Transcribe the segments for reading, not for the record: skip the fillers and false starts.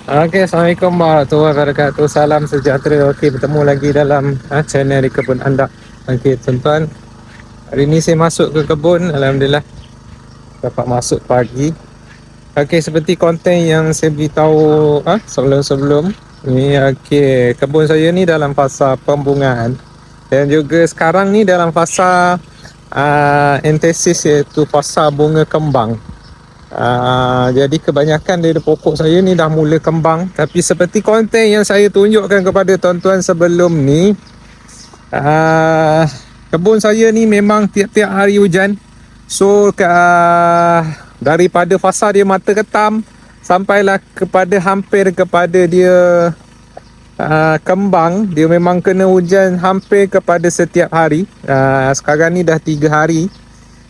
Okey, Assalamualaikum warahmatullahi wabarakatuh. Salam sejahtera. Okey, bertemu lagi dalam channel di kebun anda. Okey, tuan-tuan. Hari ini saya masuk ke kebun. Alhamdulillah dapat masuk pagi. Okey, seperti konten yang saya beritahu sebelum-sebelum ni, okey, kebun saya ni dalam fasa pembungaan dan juga sekarang ni dalam fasa antesis, iaitu fasa bunga kembang. Jadi kebanyakan dari pokok saya ni dah mula kembang. Tapi seperti konten yang saya tunjukkan kepada tuan-tuan sebelum ni, kebun saya ni memang tiap-tiap hari hujan. So daripada fasa dia mata ketam sampailah kepada hampir kepada dia kembang, dia memang kena hujan hampir kepada setiap hari. Sekarang ni dah 3 hari.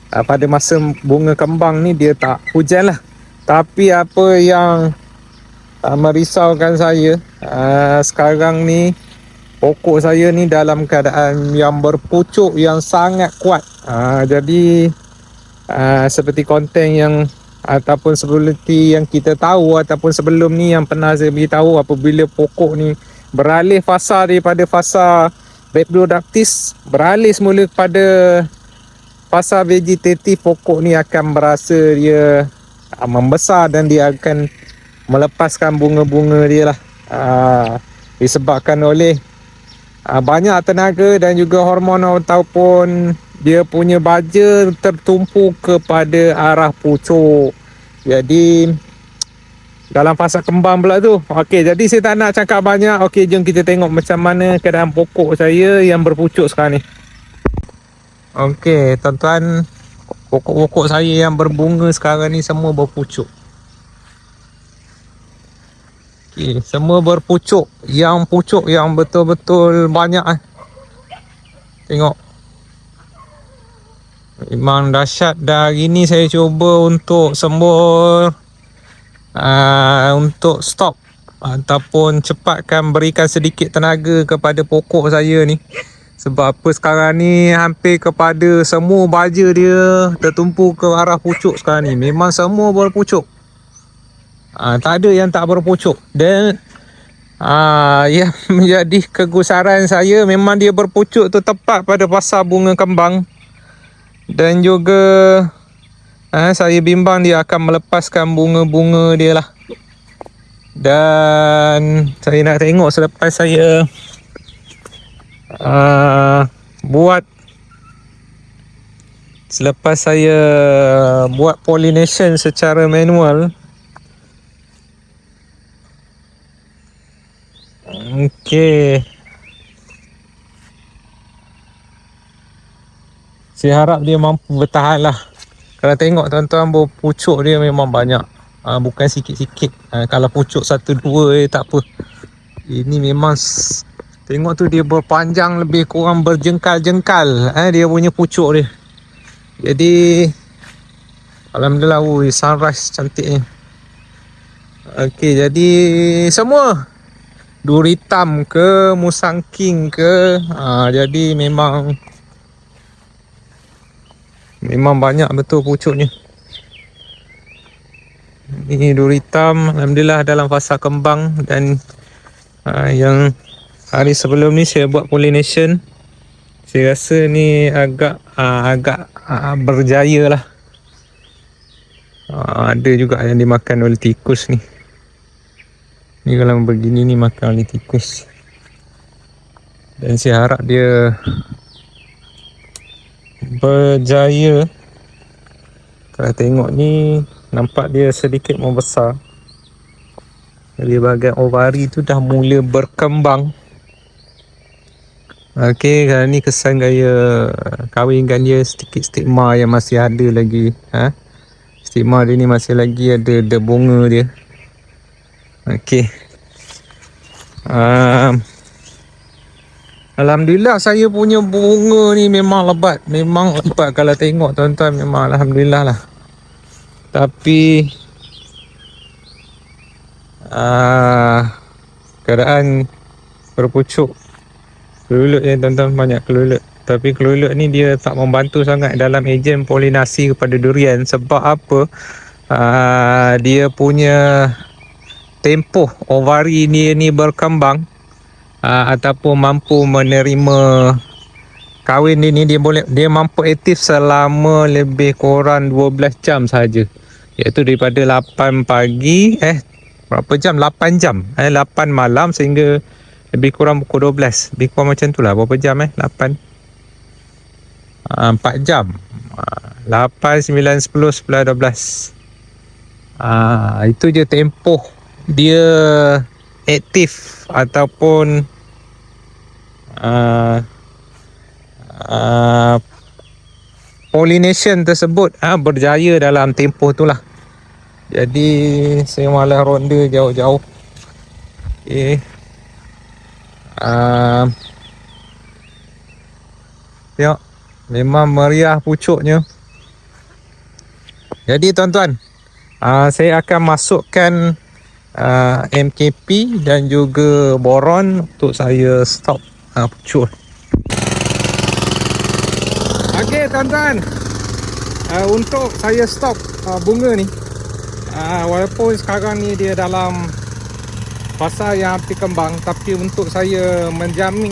Pada masa bunga kembang ni dia tak hujan lah. Tapi apa yang merisaukan saya, sekarang ni pokok saya ni dalam keadaan yang berpucuk yang sangat kuat. Jadi seperti konten yang ataupun seperti yang kita tahu ataupun sebelum ni yang pernah saya beritahu, apabila pokok ni beralih fasa daripada fasa reproductive beralih semula kepada fasa vegetatif, pokok ni akan berasa dia membesar dan dia akan melepaskan bunga-bunga dia lah. Disebabkan oleh banyak tenaga dan juga hormon ataupun dia punya baja tertumpu kepada arah pucuk. Jadi dalam fasa kembang pula tu. Okey, jadi saya tak nak cakap banyak. Okey, jom kita tengok macam mana keadaan pokok saya yang berpucuk sekarang ni. Okey, tuan-tuan, pokok-pokok saya yang berbunga sekarang ni semua berpucuk. Okey, semua berpucuk. Yang pucuk yang betul-betul banyak. Tengok. Memang dahsyat. Dah hari ni saya cuba untuk sembur, untuk stop ataupun cepatkan berikan sedikit tenaga kepada pokok saya ni. Sebab apa, sekarang ni hampir kepada semua baja dia tertumpu ke arah pucuk sekarang ni. Memang semua berpucuk. Tak ada yang tak berpucuk. Dan yang menjadi kegusaran saya, memang dia berpucuk tu tepat pada fasa bunga kembang. Dan juga saya bimbang dia akan melepaskan bunga-bunga dia lah. Dan saya nak tengok selepas saya buat pollination secara manual. Okey, saya harap dia mampu bertahan lah. Kalau tengok tuan-tuan, pucuk dia memang banyak, bukan sikit-sikit. Kalau pucuk 1-2 tak apa. Ini memang tengok tu, dia berpanjang lebih kurang berjengkal-jengkal dia punya pucuk dia. Jadi alhamdulillah, sunrise cantiknya. Okey, jadi semua duri hitam ke, musang king ke, jadi memang banyak betul pucuknya. Ini duri hitam alhamdulillah dalam fasa kembang. Dan yang hari sebelum ni saya buat pollination, saya rasa ni agak berjaya lah. Ada juga yang dimakan oleh tikus ni. Ni kalau begini ni makan oleh tikus. Dan saya harap dia berjaya. Kalau tengok ni, nampak dia sedikit membesar. Di bahagian ovari tu dah mula berkembang. Okey, kali ni kesan gaya kahwinkan dia sedikit stigma yang masih ada lagi. Stigma dia ni masih lagi ada bunga dia. Okey. Alhamdulillah saya punya bunga ni memang lebat. Memang lebat kalau tengok tuan-tuan, memang alhamdulillah lah. Tapi keadaan berpucuk, kelulut ya tuan-tuan, banyak kelulut. Tapi kelulut ni dia tak membantu sangat dalam ejen polinasi kepada durian. Sebab apa? Dia punya tempoh ovari ni berkembang, ataupun mampu menerima kahwin dia mampu aktif selama lebih kurang 12 jam saja, iaitu daripada 8 pagi berapa jam, 8 jam 8 malam sehingga lebih kurang pukul 12, lebih kurang macam tu lah. Berapa jam 8 4 jam, 8, 9, 10, 11, 12. Itu je tempoh dia aktif ataupun pollination tersebut berjaya dalam tempoh tu lah. Jadi saya malas ronda jauh-jauh. Okay. Tengok, memang meriah pucuknya. Jadi tuan-tuan, saya akan masukkan MKP dan juga boron untuk saya stop pucuk. Okey tuan-tuan, untuk saya stop bunga ni, walaupun sekarang ni dia dalam fasa yang api kembang, tapi untuk saya menjamin,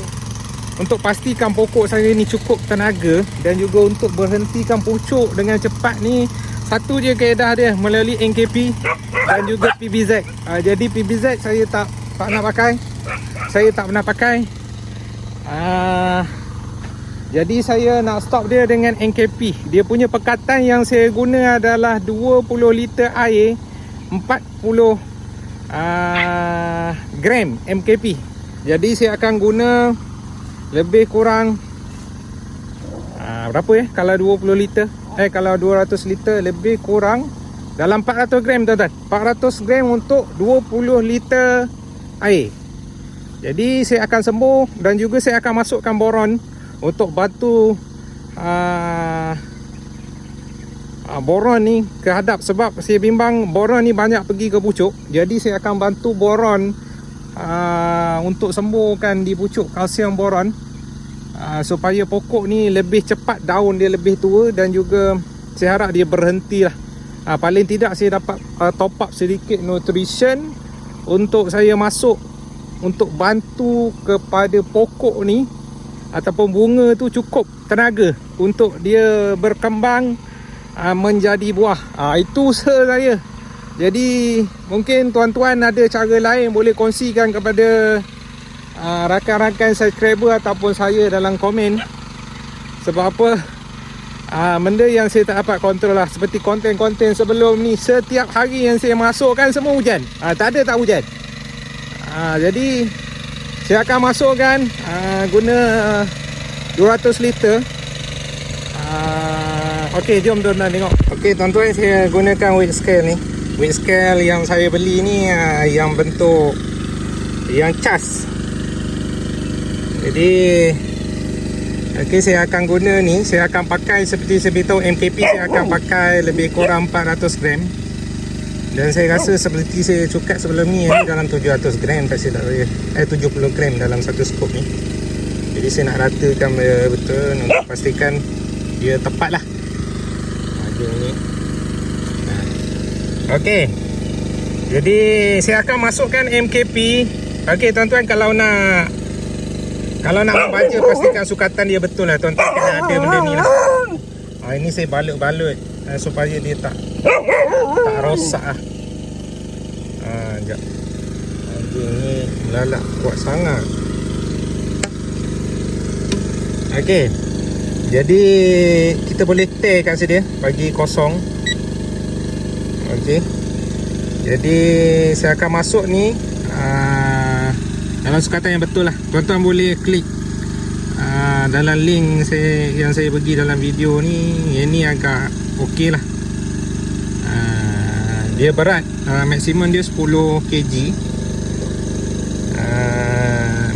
untuk pastikan pokok saya ni cukup tenaga dan juga untuk berhentikan pucuk dengan cepat ni, satu je kaedah dia, melalui NKP dan juga PBZ. Jadi PBZ saya tak nak pakai, saya tak pernah pakai. Jadi saya nak stop dia dengan NKP. Dia punya pekatan yang saya guna adalah 20 liter air 40 gram MKP. Jadi saya akan guna lebih kurang berapa kalau 20 liter, kalau 200 liter lebih kurang dalam 400 gram tuan-tuan. 400 gram untuk 20 liter air. Jadi saya akan sembuh dan juga saya akan masukkan boron untuk bantu boron ni ke hadap, sebab saya bimbang boron ni banyak pergi ke pucuk. Jadi saya akan bantu boron untuk sembuhkan di pucuk, kalsium boron, supaya pokok ni lebih cepat, daun dia lebih tua dan juga saya harap dia berhenti lah. Paling tidak saya dapat top up sedikit nutrition untuk saya masuk untuk bantu kepada pokok ni ataupun bunga tu cukup tenaga untuk dia berkembang menjadi buah. Itu usaha saya. Jadi mungkin tuan-tuan ada cara lain, boleh kongsikan kepada rakan-rakan subscriber ataupun saya dalam komen. Sebab apa, benda yang saya tak dapat kontrol lah. Seperti konten-konten sebelum ni, setiap hari yang saya masukkan semua hujan, tak ada tak hujan. Jadi saya akan masukkan guna 200 liter. Okey, jom tuan-tuan tengok. Okey tuan-tuan, saya gunakan weight scale ni. Weight scale yang saya beli ni yang bentuk yang cas. Jadi okey, saya akan guna ni. Saya akan pakai seperti saya beritahu MKP, saya akan pakai lebih kurang 400 gram. Dan saya rasa seperti saya cukat sebelum ni dalam 700 gram tak silap saya. 70 gram dalam satu skop ni. Jadi saya nak ratakan betul untuk pastikan dia tepat lah. Ni. Okey. Jadi saya akan masukkan MKP. Okey tuan-tuan, kalau nak membaca pastikan sukatan dia betul lah tuan-tuan, kena ada benda ni lah. Ini saya balut-balut supaya dia tak rosak lah. Sekejap. Ini melalak kuat sangat. Okey. Jadi kita boleh tear kat sini bagi kosong. Okey. Jadi saya akan masuk ni dalam sukatan yang betul lah. Tuan-tuan boleh klik dalam link yang saya bagi dalam video ni. Yang ni agak okey lah. Dia berat, maksimum dia 10 kg.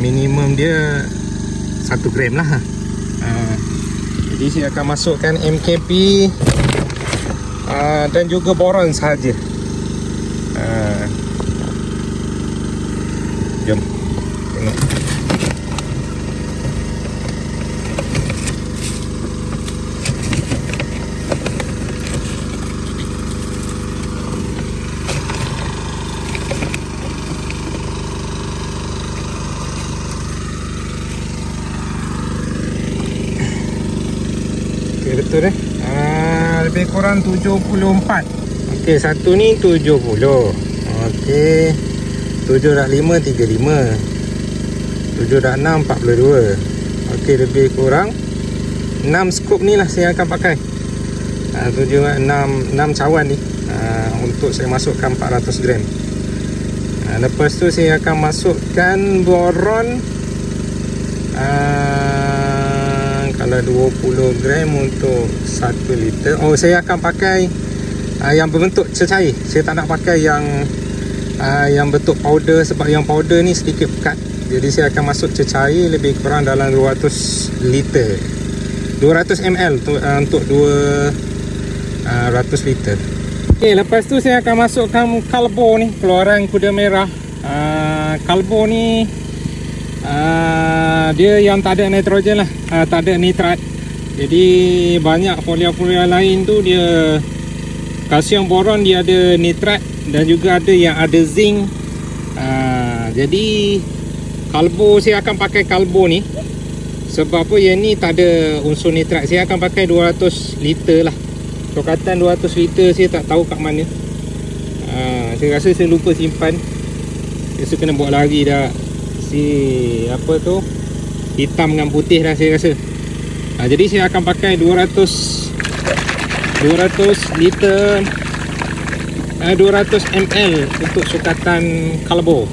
Minimum dia 1 gram lah. Jadi saya akan masukkan MKP dan juga boron sahaja. Jom tengok. betul lebih kurang 74. Okey, satu ni 70. Okey, 7.5 35, 7.6 42. Okey, lebih kurang 6 skop ni lah saya akan pakai. 6 cawan ni untuk saya masukkan 400 gram. Lepas tu saya akan masukkan boron kalau 20 gram untuk 1 liter. Oh, saya akan pakai yang berbentuk cecair. Saya tak nak pakai yang bentuk powder, sebab yang powder ni sedikit pekat. Jadi saya akan masuk cecair lebih kurang dalam 200 liter, 200 ml untuk 200 liter. Okay, lepas tu saya akan masukkan kalbo ni, keluaran kuda merah. Kalbo ni dia yang tak ada nitrogen lah, tak ada nitrat. Jadi banyak folia-folia lain tu dia kalsium boron, dia ada nitrat, dan juga ada yang ada zinc. Jadi kalbo, saya akan pakai kalbo ni sebab apa, yang ni tak ada unsur nitrat. Saya akan pakai 200 liter lah. Sukatan 200 liter saya tak tahu kat mana. Saya rasa saya lupa simpan. Saya kena buat lagi dah. Apa tu, hitam dengan putih dah saya rasa. Jadi saya akan pakai 200 liter 200 ml untuk sukatan kalbo.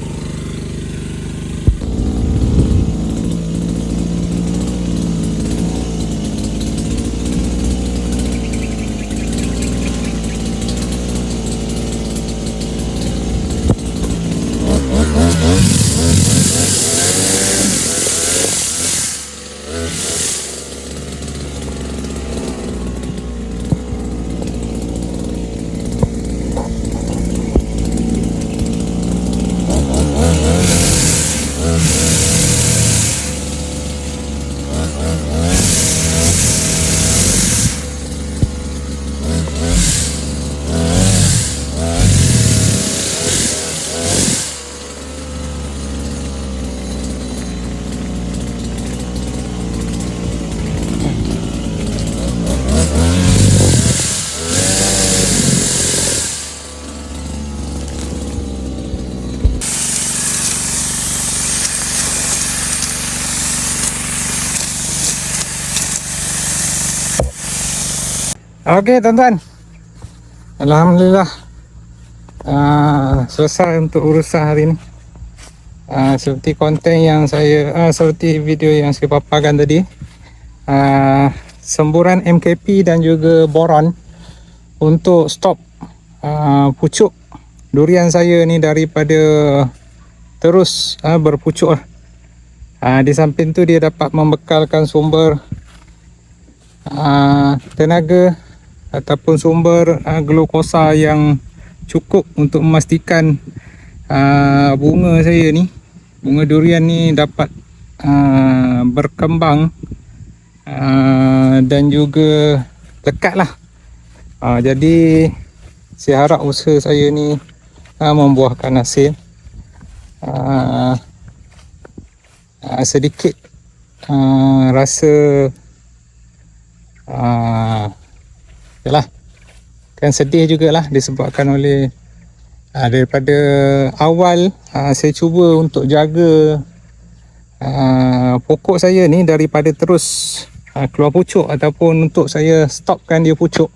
Okey tuan-tuan, alhamdulillah selesai untuk urusan hari ni. Seperti konten yang saya seperti video yang saya paparkan tadi, semburan MKP dan juga boron untuk stop pucuk durian saya ni daripada terus berpucuk lah. Di samping tu dia dapat membekalkan sumber tenaga ataupun sumber glukosa yang cukup untuk memastikan bunga saya ni, bunga durian ni dapat berkembang dan juga lekat lah. Jadi saya harap usaha saya ni membuahkan hasil. Sedikit rasa yalah, kan sedih jugalah disebabkan oleh daripada awal saya cuba untuk jaga pokok saya ni daripada terus keluar pucuk, ataupun untuk saya stopkan dia pucuk.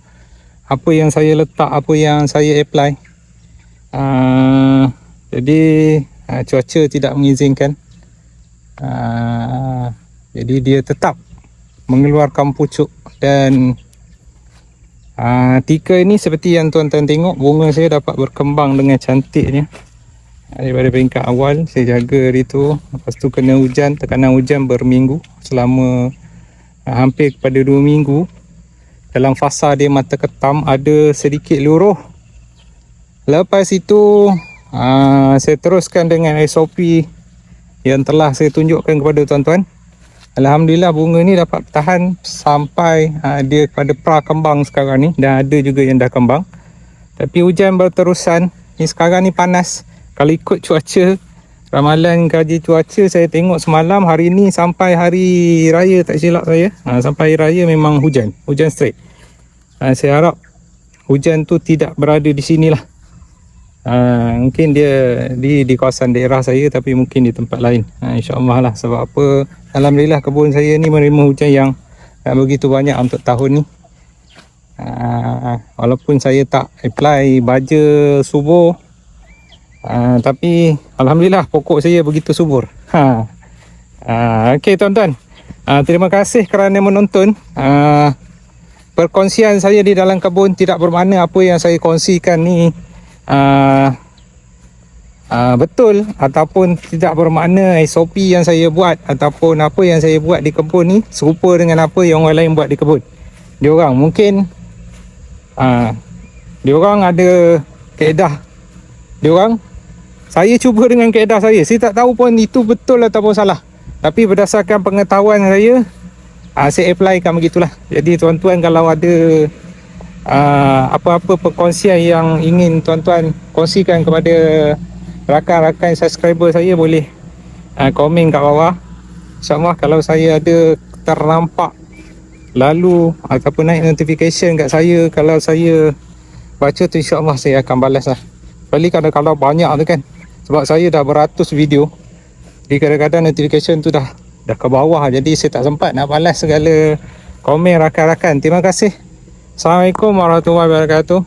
Apa yang saya letak, apa yang saya apply, jadi cuaca tidak mengizinkan, jadi dia tetap mengeluarkan pucuk. Dan tiga ini seperti yang tuan-tuan tengok, bunga saya dapat berkembang dengan cantiknya. Daripada peringkat awal saya jaga hari tu, lepas tu kena hujan, tekanan hujan berminggu, selama hampir kepada 2 minggu. Dalam fasa dia mata ketam, ada sedikit luruh. Lepas itu saya teruskan dengan SOP yang telah saya tunjukkan kepada tuan-tuan. Alhamdulillah bunga ni dapat bertahan sampai dia pada pra kembang sekarang ni, dan ada juga yang dah kembang. Tapi hujan berterusan, ni sekarang ni panas. Kalau ikut cuaca Ramalan kaji cuaca saya tengok semalam, hari ni sampai hari raya tak silap saya. Sampai hari raya memang hujan straight. Saya harap hujan tu tidak berada di sini lah. Mungkin dia di kawasan daerah saya, tapi mungkin di tempat lain. InsyaAllah lah. Sebab apa, alhamdulillah kebun saya ni menerima hujan yang begitu banyak untuk tahun ni. Walaupun saya tak apply baja subur, tapi alhamdulillah pokok saya begitu subur. Okey tuan-tuan, terima kasih kerana menonton. Perkongsian saya di dalam kebun tidak bermakna apa yang saya kongsikan ni betul, ataupun tidak bermakna SOP yang saya buat ataupun apa yang saya buat di kebun ni serupa dengan apa yang orang lain buat di kebun. Diorang mungkin diorang ada kaedah diorang, saya cuba dengan kaedah saya tak tahu pun itu betul ataupun salah, tapi berdasarkan pengetahuan saya, saya applykan begitulah. Jadi tuan-tuan kalau ada apa-apa perkongsian yang ingin tuan-tuan kongsikan kepada rakan-rakan subscriber saya, boleh komen kat bawah. InsyaAllah kalau saya ada ternampak lalu ataupun naik notification kat saya, kalau saya baca tu, insyaAllah saya akan balas lah. Kali kalau banyak tu kan, sebab saya dah beratus video, jadi kadang-kadang notification tu dah ke bawah, jadi saya tak sempat nak balas segala komen rakan-rakan. Terima kasih. Assalamualaikum warahmatullahi wabarakatuh.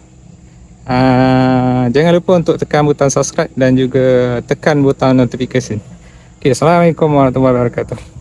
Jangan lupa untuk tekan butang subscribe dan juga tekan butang notification. Okay, Assalamualaikum warahmatullahi wabarakatuh.